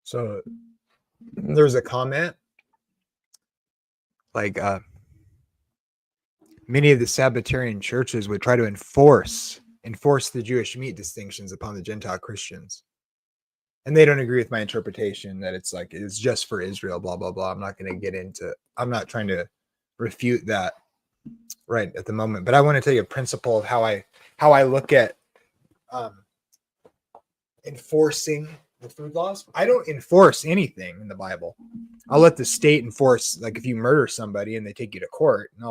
So there's a comment like many of the Sabbatarian churches would try to enforce the Jewish meat distinctions upon the Gentile Christians. And they don't agree with my interpretation that it's like it's just for Israel, blah, blah, blah. I'm not trying to refute that right at the moment, but I want to tell you a principle of how I look at enforcing the food laws. I don't enforce anything in the Bible. I'll let the state enforce, like if you murder somebody and they take you to court, and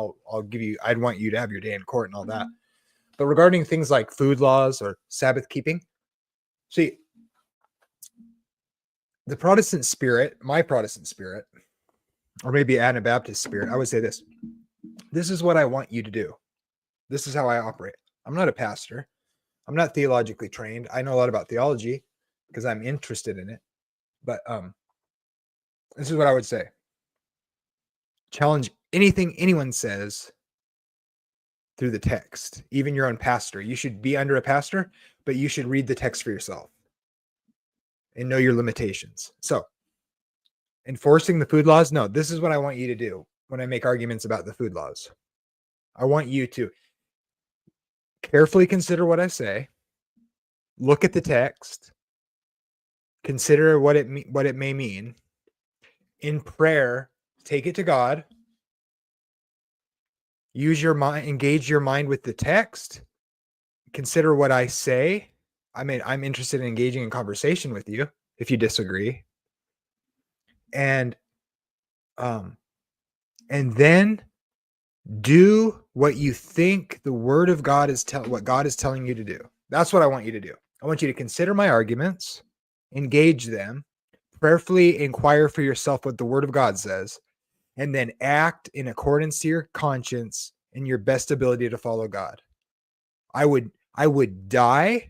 I'd want you to have your day in court and all that. But regarding things like food laws or Sabbath keeping, see, the Protestant spirit, my Protestant spirit, or maybe Anabaptist spirit, I would say this. This is what I want you to do. This is how I operate. I'm not a pastor. I'm not theologically trained. I know a lot about theology because I'm interested in it. But this is what I would say. Challenge anything anyone says through the text, even your own pastor. You should be under a pastor, but you should read the text for yourself and know your limitations. So, enforcing the food laws, no, this is what I want you to do when I make arguments about the food laws. I want you to carefully consider what I say, look at the text, consider what it may mean. In prayer, take it to God. Use your mind, engage your mind with the text. Consider what I say. I'm interested in engaging in conversation with you if you disagree. And then do what you think the word of God what God is telling you to do. That's what I want you to do. I want you to consider my arguments, engage them, prayerfully inquire for yourself what the word of God says, and then act in accordance to your conscience and your best ability to follow God. I would die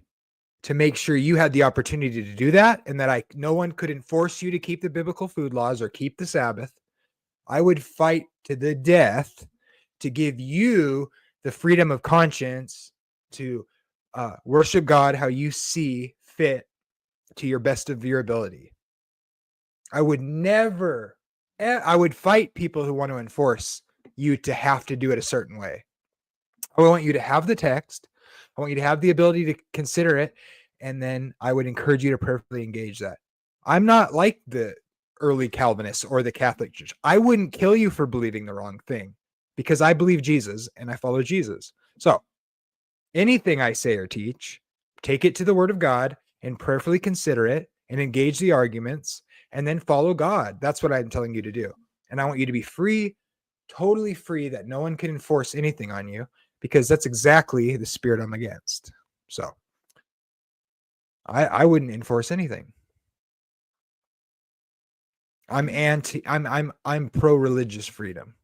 to make sure you had the opportunity to do that, and that no one could enforce you to keep the biblical food laws or keep the Sabbath. I would fight to the death to give you the freedom of conscience to worship God how you see fit to your best of your ability. I would fight people who want to enforce you to have to do it a certain way. I want you to have the text. I want you to have the ability to consider it. And then I would encourage you to prayerfully engage that. I'm not like the early Calvinists or the Catholic Church. I wouldn't kill you for believing the wrong thing because I believe Jesus and I follow Jesus. So anything I say or teach, take it to the word of God and prayerfully consider it and engage the arguments and then follow God. That's what I'm telling you to do. And I want you to be free, totally free, that no one can enforce anything on you, because that's exactly the spirit I'm against. So I wouldn't enforce anything. I'm pro-religious freedom.